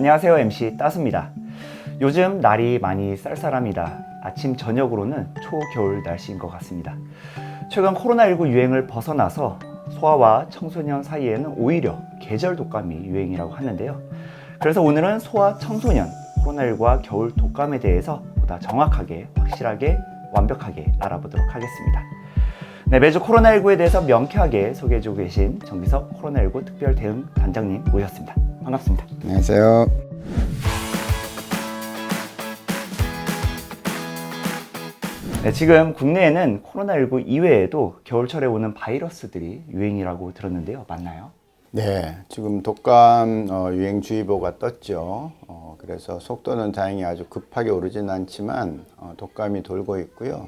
안녕하세요. MC 따스입니다. 요즘 날이 많이 쌀쌀합니다. 아침 저녁으로는 초겨울 날씨인 것 같습니다. 최근 코로나19 유행을 벗어나서 소아와 청소년 사이에는 오히려 계절 독감이 유행이라고 하는데요. 그래서 오늘은 소아 청소년 코로나19와 겨울 독감에 대해서 보다 정확하게, 확실하게, 완벽하게 알아보도록 하겠습니다. 네, 매주 코로나19에 대해서 명쾌하게 소개해주고 계신 정비석 코로나19 특별 대응 단장님 모셨습니다. 반갑습니다. 안녕하세요. 네, 지금 국내에는 코로나19 이외에도 겨울철에 오는 바이러스들이 유행이라고 들었는데요. 맞나요? 네, 지금 독감 유행주의보가 떴죠. 그래서 속도는 다행히 아주 급하게 오르진 않지만 독감이 돌고 있고요.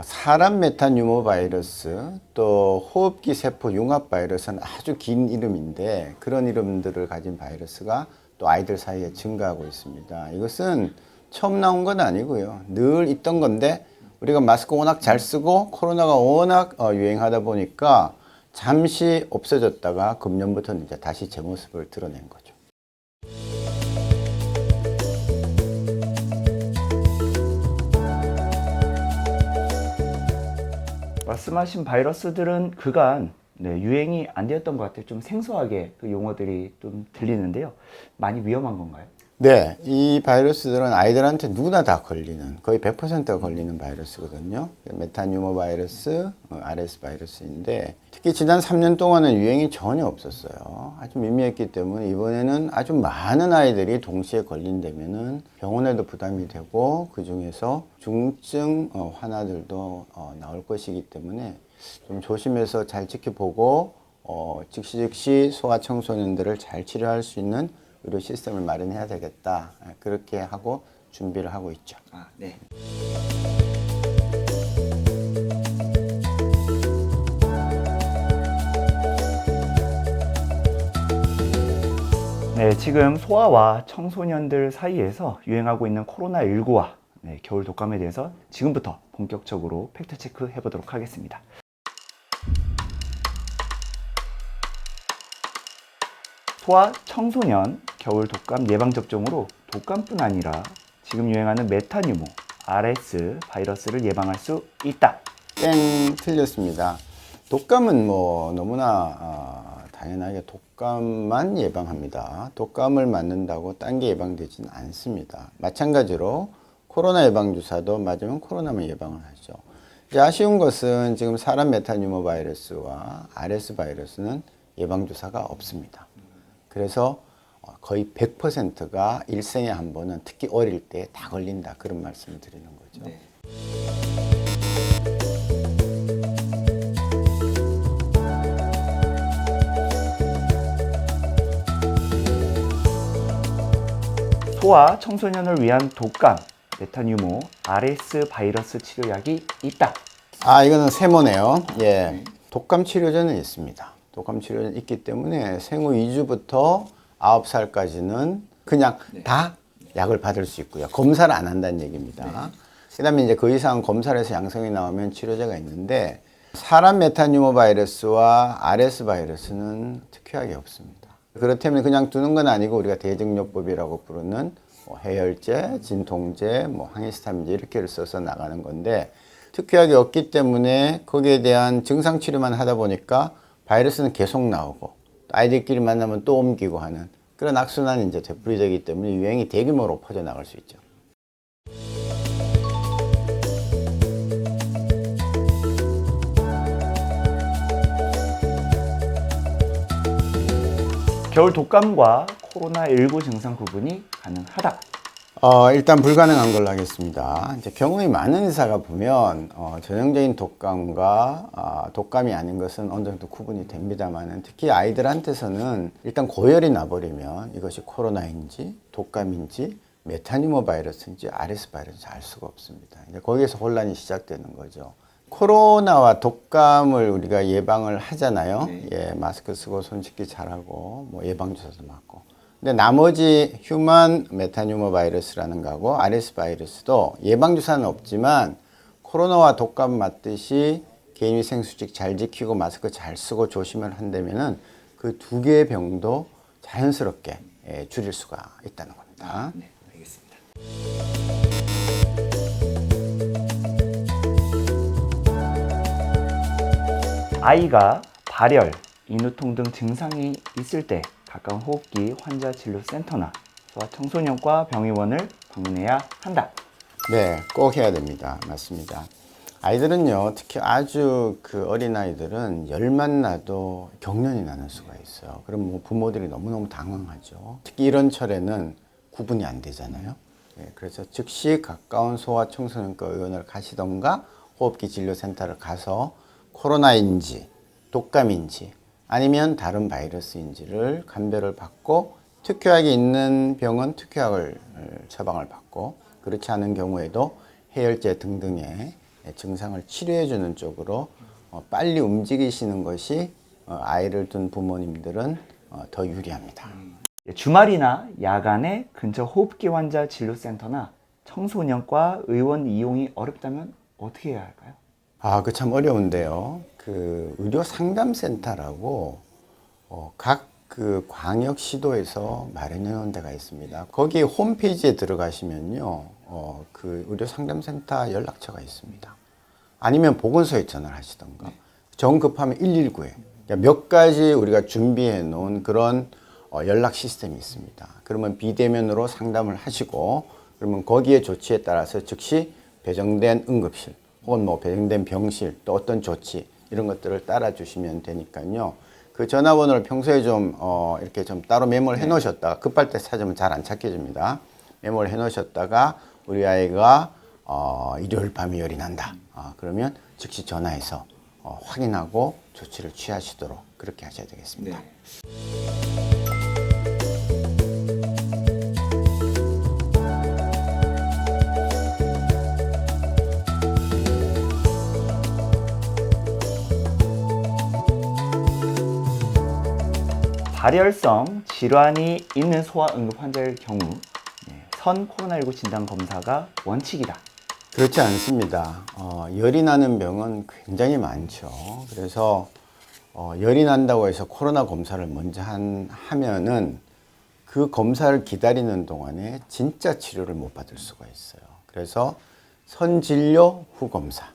사람 메탄 유모 바이러스, 또 호흡기 세포 융합 바이러스는 아주 긴 이름인데 그런 이름들을 가진 바이러스가 또 아이들 사이에 증가하고 있습니다. 이것은 처음 나온 건 아니고요. 늘 있던 건데 우리가 마스크 워낙 잘 쓰고 코로나가 워낙 유행하다 보니까 잠시 없어졌다가 금년부터는 이제 다시 제 모습을 드러낸 거죠. 말씀하신 바이러스들은 그간 유행이 안 되었던 것 같아요. 좀 생소하게 그 용어들이 좀 들리는데요. 많이 위험한 건가요? 네, 이 바이러스들은 아이들한테 누구나 다 걸리는, 거의 100%가 걸리는 바이러스거든요. 메탄 유모 바이러스, RS 바이러스인데 특히 지난 3년 동안은 유행이 전혀 없었어요. 아주 미미했기 때문에 이번에는 아주 많은 아이들이 동시에 걸린다면은 병원에도 부담이 되고 그 중에서 중증 환아들도 나올 것이기 때문에 좀 조심해서 잘 지켜보고 즉시 소아 청소년들을 잘 치료할 수 있는 의료 시스템을 마련해야 되겠다. 그렇게 하고 준비를 하고 있죠. 네. 네, 지금 소아와 청소년들 사이에서 유행하고 있는 코로나19와 겨울 독감에 대해서 지금부터 본격적으로 팩트체크 해보도록 하겠습니다. 소아 청소년 겨울 독감 예방접종으로 독감뿐 아니라 지금 유행하는 메타뉴모, RS 바이러스를 예방할 수 있다. 땡, 틀렸습니다. 독감은 뭐 너무나 당연하게 독감만 예방합니다. 독감을 맞는다고 딴 게 예방되지는 않습니다. 마찬가지로 코로나 예방주사도 맞으면 코로나만 예방을 하죠. 이제 아쉬운 것은 지금 사람 메타뉴모 바이러스와 RS 바이러스는 예방주사가 없습니다. 그래서 거의 100%가 일생에 한 번은 특히 어릴 때 다 걸린다, 그런 말씀을 드리는 거죠. 네. 소아 청소년을 위한 독감 메타뉴모 RS 바이러스 치료약이 있다. 이거는 세모네요. 예, 독감 치료제는 있습니다. 독감 치료제는 있기 때문에 생후 2주부터 9살까지는 그냥 다 약을 받을 수 있고요. 검사를 안 한다는 얘기입니다. 그 다음에 이제 그 이상 검사를 해서 양성이 나오면 치료제가 있는데 사람 메타뉴모 바이러스와 RS 바이러스는 특효약이 없습니다. 그렇다면 그냥 두는 건 아니고 우리가 대증요법이라고 부르는 해열제, 진통제, 항히스타민제 이렇게를 써서 나가는 건데 특효약이 없기 때문에 거기에 대한 증상 치료만 하다 보니까 바이러스는 계속 나오고 아이들끼리 만나면 또 옮기고 하는 그런 악순환이 이제 되풀이되기 때문에 유행이 대규모로 퍼져나갈 수 있죠. 겨울 독감과 코로나19 증상 구분이 가능하다. 일단 불가능한 걸로 하겠습니다. 이제 경험이 많은 의사가 보면 전형적인 독감과 독감이 아닌 것은 어느 정도 구분이 됩니다만 특히 아이들한테서는 일단 고열이 나버리면 이것이 코로나인지 독감인지 메타뉴모 바이러스인지 RS 바이러스인지 알 수가 없습니다. 이제 거기에서 혼란이 시작되는 거죠. 코로나와 독감을 우리가 예방을 하잖아요. 예, 마스크 쓰고 손 씻기 잘하고 예방주사도 맞고. 근데 나머지 휴먼 메타뉴모 바이러스라는 거하고 RS 바이러스도 예방주사는 없지만 코로나와 독감 맞듯이 개인위생수칙 잘 지키고 마스크 잘 쓰고 조심을 한다면은 그 두 개의 병도 자연스럽게 줄일 수가 있다는 겁니다. 네, 알겠습니다. 아이가 발열, 인후통 등 증상이 있을 때 가까운 호흡기 환자 진료 센터나 소아청소년과 병의원을 방문해야 한다. 네, 꼭 해야 됩니다. 맞습니다. 아이들은요, 특히 아주 그 어린 아이들은 열만 나도 경련이 나는 수가 있어요. 그럼 뭐 부모들이 너무너무 당황하죠. 특히 이런 철에는 구분이 안 되잖아요. 그래서 즉시 가까운 소아청소년과 의원을 가시던가 호흡기 진료센터를 가서 코로나인지 독감인지 아니면 다른 바이러스인지를 감별을 받고 특효약이 있는 병은 특효약을 처방을 받고 그렇지 않은 경우에도 해열제 등등의 증상을 치료해 주는 쪽으로 빨리 움직이시는 것이 아이를 둔 부모님들은 더 유리합니다. 주말이나 야간에 근처 호흡기 환자 진료센터나 청소년과 의원 이용이 어렵다면 어떻게 해야 할까요? 그 참 어려운데요. 그 의료 상담센터라고 각 그 광역 시도에서 마련해 놓은 데가 있습니다. 거기 홈페이지에 들어가시면요, 그 의료 상담센터 연락처가 있습니다. 아니면 보건소에 전화를 하시던가. 정 급하면 119에 몇 가지 우리가 준비해 놓은 그런 연락 시스템이 있습니다. 그러면 비대면으로 상담을 하시고 그러면 거기에 조치에 따라서 즉시 배정된 응급실 혹은 뭐 배정된 병실 또 어떤 조치 이런 것들을 따라 주시면 되니까요. 그 전화번호를 평소에 좀 이렇게 좀 따로 메모를 해 놓으셨다가 급할 때 찾으면 잘 안 찾게 됩니다. 메모를 해 놓으셨다가 우리 아이가 일요일 밤에 열이 난다. 그러면 즉시 전화해서 확인하고 조치를 취하시도록 그렇게 하셔야 되겠습니다. 발열성 질환이 있는 소아 응급 환자의 경우 선 코로나19 진단 검사가 원칙이다. 그렇지 않습니다. 열이 나는 병은 굉장히 많죠. 그래서 열이 난다고 해서 코로나 검사를 먼저 하면은 그 검사를 기다리는 동안에 진짜 치료를 못 받을 수가 있어요. 그래서 선진료 후 검사.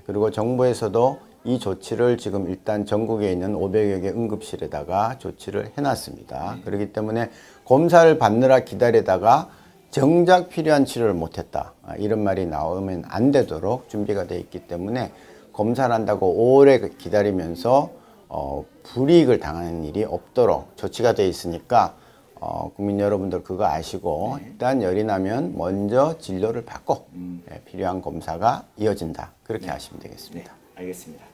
그리고 정부에서도 이 조치를 지금 일단 전국에 있는 500여 개 응급실에다가 조치를 해놨습니다. 그렇기 때문에 검사를 받느라 기다리다가 정작 필요한 치료를 못했다. 이런 말이 나오면 안 되도록 준비가 되어 있기 때문에 검사를 한다고 오래 기다리면서 불이익을 당하는 일이 없도록 조치가 되어 있으니까 국민 여러분들 그거 아시고 일단 열이 나면 먼저 진료를 받고 필요한 검사가 이어진다. 그렇게 하시면 되겠습니다. 네, 알겠습니다.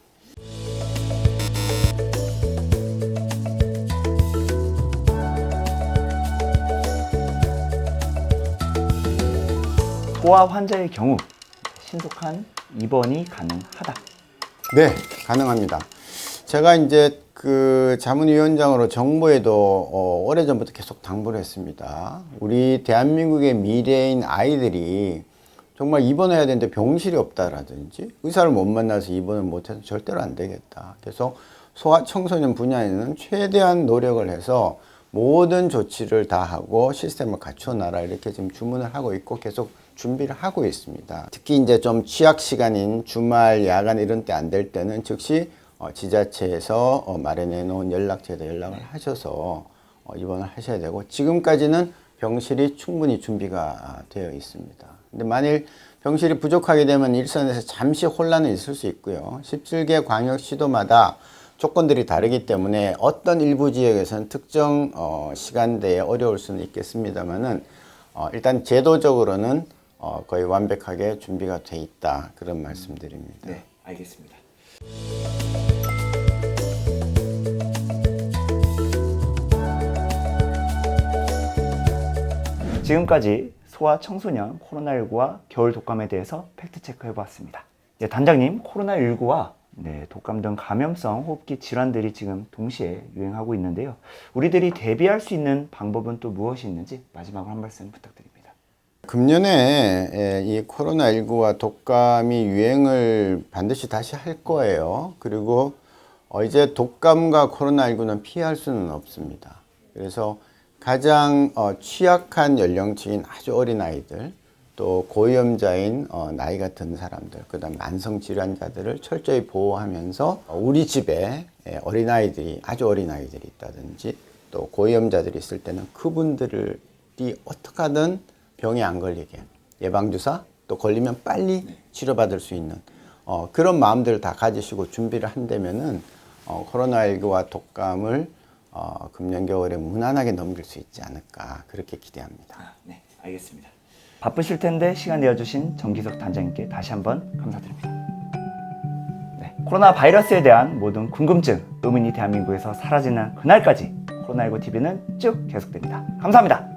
소아 환자의 경우 신속한 입원이 가능하다. 네, 가능합니다. 제가 이제 그 자문위원장으로 정부에도 오래전부터 계속 당부를 했습니다. 우리 대한민국의 미래인 아이들이 정말 입원해야 되는데 병실이 없다라든지 의사를 못 만나서 입원을 못해서 절대로 안 되겠다. 그래서 소아청소년 분야에는 최대한 노력을 해서 모든 조치를 다 하고 시스템을 갖춰놔라 이렇게 지금 주문을 하고 있고 계속 준비를 하고 있습니다. 특히 이제 좀 취약 시간인 주말, 야간 이런 때 안 될 때는 즉시 지자체에서 마련해 놓은 연락처에다 연락을 하셔서 입원을 하셔야 되고 지금까지는 병실이 충분히 준비가 되어 있습니다. 근데 만일 병실이 부족하게 되면 일선에서 잠시 혼란은 있을 수 있고요. 17개 광역시도마다 조건들이 다르기 때문에 어떤 일부 지역에서는 특정 시간대에 어려울 수는 있겠습니다만은 일단 제도적으로는 거의 완벽하게 준비가 돼 있다 그런 말씀드립니다. 네, 알겠습니다. 지금까지 소아 청소년 코로나19와 겨울 독감에 대해서 팩트 체크해 보았습니다. 단장님, 코로나19와 독감 등 감염성 호흡기 질환들이 지금 동시에 유행하고 있는데요. 우리들이 대비할 수 있는 방법은 또 무엇이 있는지 마지막으로 한 말씀 부탁드립니다. 금년에 이 코로나19와 독감이 유행을 반드시 다시 할 거예요. 그리고 이제 독감과 코로나19는 피할 수는 없습니다. 그래서 가장 취약한 연령층인 아주 어린 아이들, 또 고위험자인 나이가 든 사람들, 그다음 만성 질환자들을 철저히 보호하면서 우리 집에 어린아이들이 아주 어린아이들이 있다든지 또 고위험자들이 있을 때는 그분들이 어떻게 하든 병에 안 걸리게 예방주사, 또 걸리면 빨리 치료받을 수 있는 그런 마음들을 다 가지시고 준비를 한다면은 코로나19와 독감을 금년 겨울에 무난하게 넘길 수 있지 않을까 그렇게 기대합니다. 네, 알겠습니다. 바쁘실 텐데 시간 내어주신 정기석 단장님께 다시 한번 감사드립니다. 네, 코로나 바이러스에 대한 모든 궁금증, 의문이 대한민국에서 사라지는 그날까지 코로나19 TV는 쭉 계속됩니다. 감사합니다.